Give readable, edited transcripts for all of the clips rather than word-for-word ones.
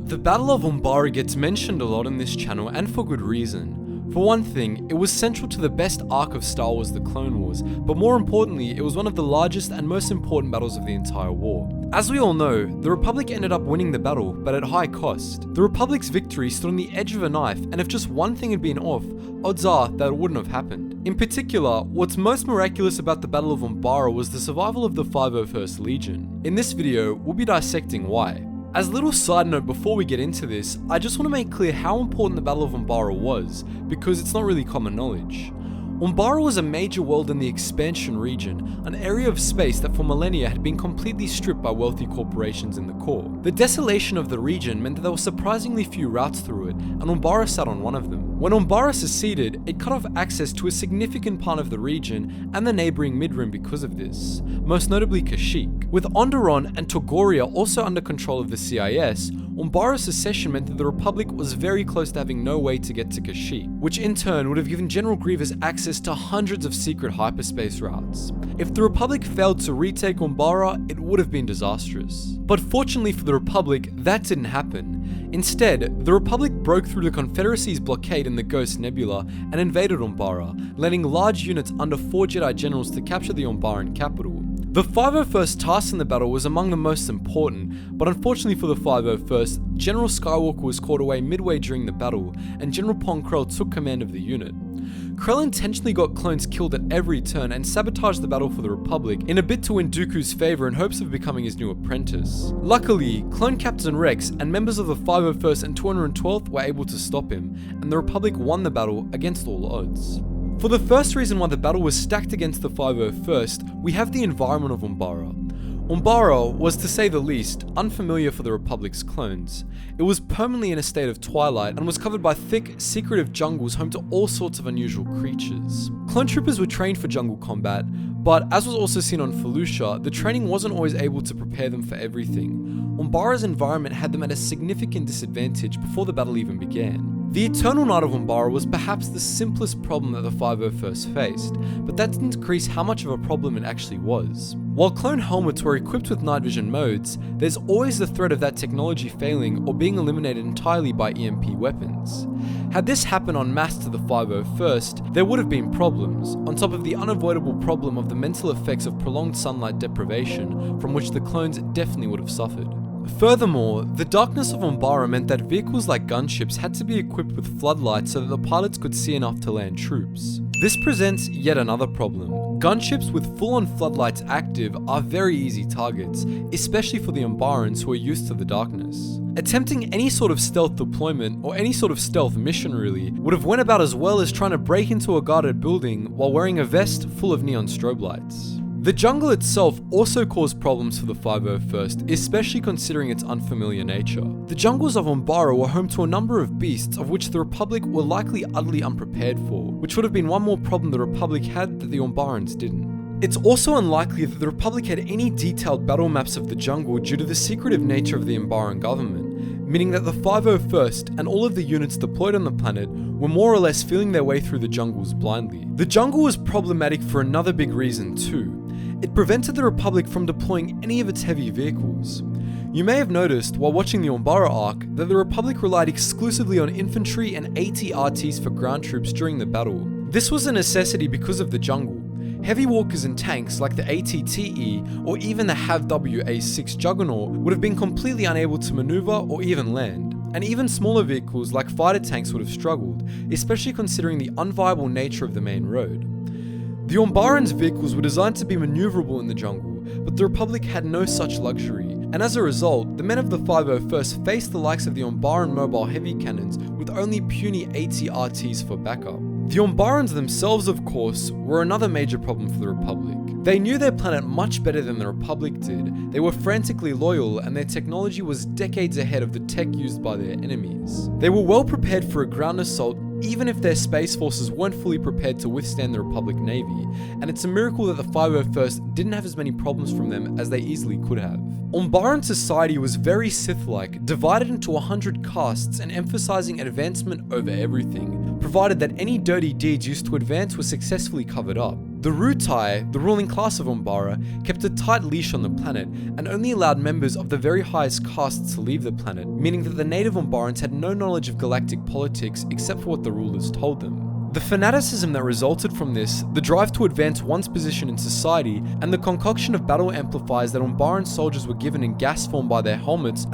The Battle of Umbara gets mentioned a lot in this channel, and for good reason. For one thing, it was central to the best arc of Star Wars: The Clone Wars, but more importantly, it was one of the largest and most important battles of the entire war. As we all know, the Republic ended up winning the battle, but at high cost. The Republic's victory stood on the edge of a knife, and if just one thing had been off, odds are that it wouldn't have happened. In particular, what's most miraculous about the Battle of Umbara was the survival of the 501st Legion. In this video, we'll be dissecting why. As a little side note before we get into this, I just want to make clear how important the Battle of Umbara was, because it's not really common knowledge. Umbara was a major world in the expansion region, an area of space that for millennia had been completely stripped by wealthy corporations in the core. The desolation of the region meant that there were surprisingly few routes through it, and Umbara sat on one of them. When Umbara seceded, it cut off access to a significant part of the region and the neighbouring Midrim because of this, most notably Kashyyyk. With Onderon and Togoria also under control of the CIS, Umbara's secession meant that the Republic was very close to having no way to get to Kashyyyk, which in turn would have given General Grievous access to hundreds of secret hyperspace routes. If the Republic failed to retake Umbara, it would have been disastrous. But fortunately for the Republic, that didn't happen. Instead, the Republic broke through the Confederacy's blockade in the Ghost Nebula and invaded Umbara, landing large units under 4 Jedi generals to capture the Umbaran capital. The 501st task in the battle was among the most important, but unfortunately for the 501st, General Skywalker was caught away midway during the battle, and General Pong Krell took command of the unit. Krell intentionally got clones killed at every turn and sabotaged the battle for the Republic in a bid to win Dooku's favour in hopes of becoming his new apprentice. Luckily, Clone Captain Rex and members of the 501st and 212th were able to stop him, and the Republic won the battle against all odds. For the first reason why the battle was stacked against the 501st, we have the environment of Umbara. Umbara was, to say the least, unfamiliar for the Republic's clones. It was permanently in a state of twilight and was covered by thick, secretive jungles home to all sorts of unusual creatures. Clone troopers were trained for jungle combat, but as was also seen on Felucia, the training wasn't always able to prepare them for everything. Umbara's environment had them at a significant disadvantage before the battle even began. The Eternal Night of Umbara was perhaps the simplest problem that the 501st faced, but that didn't decrease how much of a problem it actually was. While clone helmets were equipped with night vision modes, there's always the threat of that technology failing or being eliminated entirely by EMP weapons. Had this happened en masse to the 501st, there would have been problems, on top of the unavoidable problem of the mental effects of prolonged sunlight deprivation, from which the clones definitely would have suffered. Furthermore, the darkness of Umbara meant that vehicles like gunships had to be equipped with floodlights so that the pilots could see enough to land troops. This presents yet another problem. Gunships with full-on floodlights active are very easy targets, especially for the Umbarans who are used to the darkness. Attempting any sort of stealth deployment, or any sort of stealth mission really, would have went about as well as trying to break into a guarded building while wearing a vest full of neon strobe lights. The jungle itself also caused problems for the 501st, especially considering its unfamiliar nature. The jungles of Umbara were home to a number of beasts of which the Republic were likely utterly unprepared for, which would have been one more problem the Republic had that the Umbarans didn't. It's also unlikely that the Republic had any detailed battle maps of the jungle due to the secretive nature of the Umbaran government, meaning that the 501st and all of the units deployed on the planet were more or less feeling their way through the jungles blindly. The jungle was problematic for another big reason too. It prevented the Republic from deploying any of its heavy vehicles. You may have noticed while watching the Umbara arc that the Republic relied exclusively on infantry and AT-RTs for ground troops during the battle. This was a necessity because of the jungle. Heavy walkers and tanks like the AT-TE or even the HAV-WA-6 Juggernaut would have been completely unable to maneuver or even land. And even smaller vehicles like fighter tanks would have struggled, especially considering the unviable nature of the main road. The Umbaran's vehicles were designed to be maneuverable in the jungle, but the Republic had no such luxury, and as a result, the men of the 501st faced the likes of the Umbaran mobile heavy cannons with only puny AT-RTs for backup. The Umbarans themselves, of course, were another major problem for the Republic. They knew their planet much better than the Republic did, they were frantically loyal, and their technology was decades ahead of the tech used by their enemies. They were well prepared for a ground assault even if their space forces weren't fully prepared to withstand the Republic Navy, and it's a miracle that the 501st didn't have as many problems from them as they easily could have. Umbaran society was very Sith-like, divided into 100 castes and emphasizing advancement over everything, provided that any dirty deeds used to advance were successfully covered up. The Rutai, the ruling class of Umbara, kept a tight leash on the planet and only allowed members of the very highest castes to leave the planet, meaning that the native Umbarans had no knowledge of galactic politics except for what the rulers told them. The fanaticism that resulted from this, the drive to advance one's position in society, and the concoction of battle amplifiers that Umbaran soldiers were given in gas form by their helmets,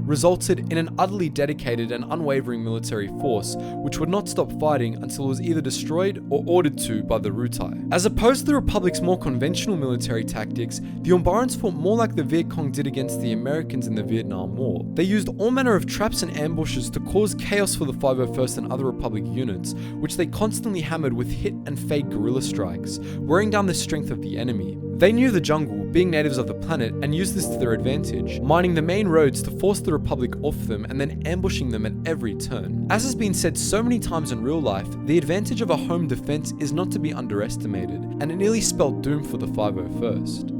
resulted in an utterly dedicated and unwavering military force, which would not stop fighting until it was either destroyed or ordered to by the Rutai. As opposed to the Republic's more conventional military tactics, the Umbarans fought more like the Viet Cong did against the Americans in the Vietnam War. They used all manner of traps and ambushes to cause chaos for the 501st and other Republic units, which they constantly hammered with hit and fade guerrilla strikes, wearing down the strength of the enemy. They knew the jungle, being natives of the planet, and used this to their advantage, mining the main roads to force the Republic off them and then ambushing them at every turn. As has been said so many times in real life, the advantage of a home defense is not to be underestimated, and it nearly spelled doom for the 501st.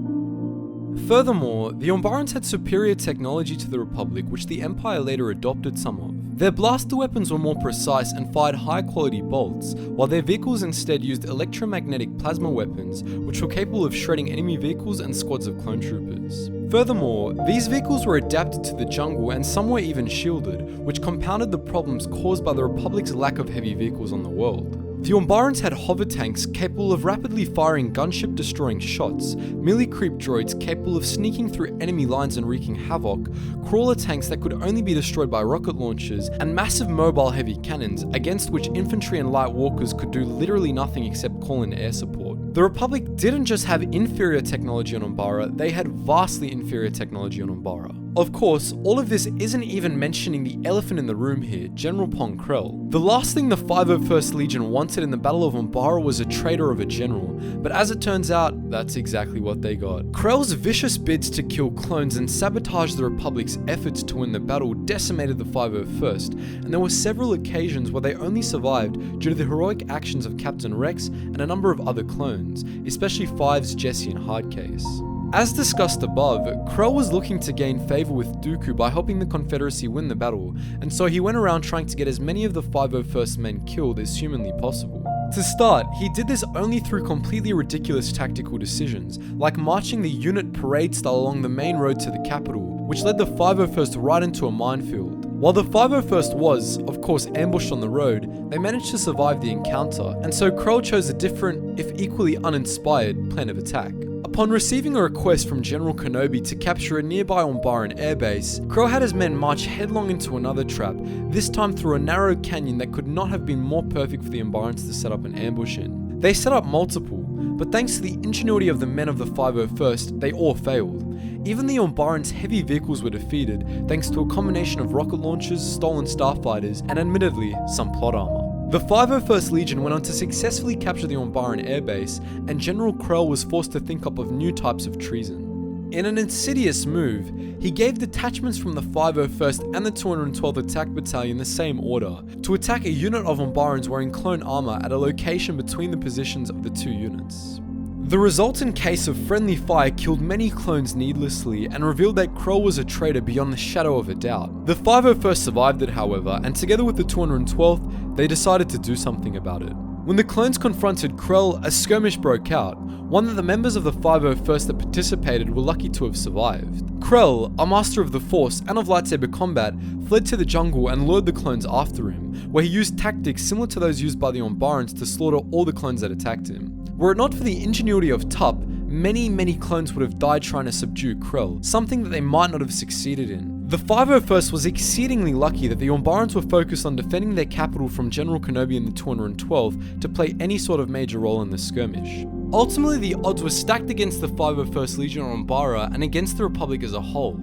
Furthermore, the Umbarans had superior technology to the Republic, which the Empire later adopted some of. Their blaster weapons were more precise and fired high-quality bolts, while their vehicles instead used electromagnetic plasma weapons, which were capable of shredding enemy vehicles and squads of clone troopers. Furthermore, these vehicles were adapted to the jungle and some were even shielded, which compounded the problems caused by the Republic's lack of heavy vehicles on the world. The Umbarans had hover tanks capable of rapidly firing gunship-destroying shots, melee creep droids capable of sneaking through enemy lines and wreaking havoc, crawler tanks that could only be destroyed by rocket launchers, and massive mobile heavy cannons, against which infantry and light walkers could do literally nothing except call in air support. The Republic didn't just have inferior technology on Umbara, they had vastly inferior technology on Umbara. Of course, all of this isn't even mentioning the elephant in the room here, General Pong Krell. The last thing the 501st Legion wanted in the Battle of Umbara was a traitor of a general, but as it turns out, that's exactly what they got. Krell's vicious bids to kill clones and sabotage the Republic's efforts to win the battle decimated the 501st, and there were several occasions where they only survived due to the heroic actions of Captain Rex and a number of other clones, especially Fives, Jesse, and Hardcase. As discussed above, Krell was looking to gain favor with Dooku by helping the Confederacy win the battle, and so he went around trying to get as many of the 501st men killed as humanly possible. To start, he did this only through completely ridiculous tactical decisions, like marching the unit parade style along the main road to the capital, which led the 501st right into a minefield. While the 501st was, of course, ambushed on the road, they managed to survive the encounter, and so Krell chose a different, if equally uninspired, plan of attack. Upon receiving a request from General Kenobi to capture a nearby Umbaran airbase, Krell had his men march headlong into another trap, this time through a narrow canyon that could not have been more perfect for the Umbarans to set up an ambush in. They set up multiple, but thanks to the ingenuity of the men of the 501st, they all failed. Even the Umbarans' heavy vehicles were defeated, thanks to a combination of rocket launchers, stolen starfighters, and admittedly, some plot armor. The 501st Legion went on to successfully capture the Umbaran airbase, and General Krell was forced to think up of new types of treason. In an insidious move, he gave detachments from the 501st and the 212th Attack Battalion the same order, to attack a unit of Umbarans wearing clone armor at a location between the positions of the two units. The resultant case of friendly fire killed many clones needlessly and revealed that Krell was a traitor beyond the shadow of a doubt. The 501st survived it, however, and together with the 212th, they decided to do something about it. When the clones confronted Krell, a skirmish broke out, one that the members of the 501st that participated were lucky to have survived. Krell, a master of the Force and of lightsaber combat, fled to the jungle and lured the clones after him, where he used tactics similar to those used by the Umbarans to slaughter all the clones that attacked him. Were it not for the ingenuity of Tup, many clones would have died trying to subdue Krell, something that they might not have succeeded in. The 501st was exceedingly lucky that the Umbarans were focused on defending their capital from General Kenobi and the 212th to play any sort of major role in the skirmish. Ultimately, the odds were stacked against the 501st Legion on Umbara and against the Republic as a whole.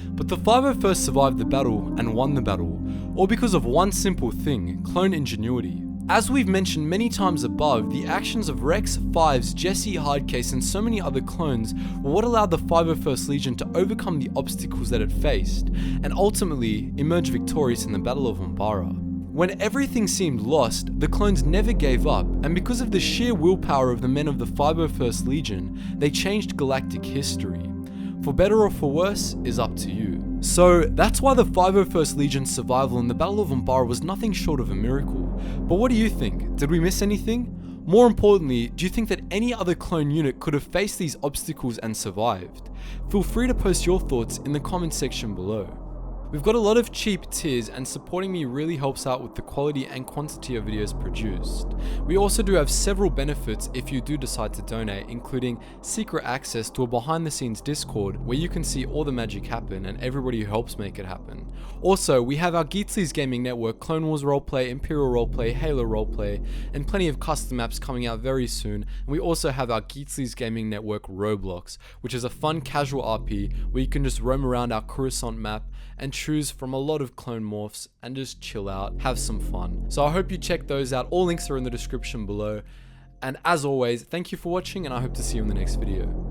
But the 501st survived the battle and won the battle, all because of one simple thing: clone ingenuity. As we've mentioned many times above, the actions of Rex, Fives, Jesse, Hardcase, and so many other clones were what allowed the 501st Legion to overcome the obstacles that it faced, and ultimately emerge victorious in the Battle of Umbara. When everything seemed lost, the clones never gave up, and because of the sheer willpower of the men of the 501st Legion, they changed galactic history. For better or for worse is up to you. So that's why the 501st Legion's survival in the Battle of Umbara was nothing short of a miracle. But what do you think? Did we miss anything? More importantly, do you think that any other clone unit could have faced these obstacles and survived? Feel free to post your thoughts in the comment section below. We've got a lot of cheap tiers, and supporting me really helps out with the quality and quantity of videos produced. We also do have several benefits if you do decide to donate, including secret access to a behind the scenes Discord where you can see all the magic happen and everybody who helps make it happen. Also, we have our Geetsly's gaming network, Clone Wars roleplay, Imperial roleplay, Halo roleplay, and plenty of custom maps coming out very soon. And we also have our Geetsly's gaming network Roblox, which is a fun casual RP where you can just roam around our Coruscant map and choose from a lot of clone morphs and just chill out, have some fun. So I hope you check those out. All links are in the description below. And as always, thank you for watching, and I hope to see you in the next video.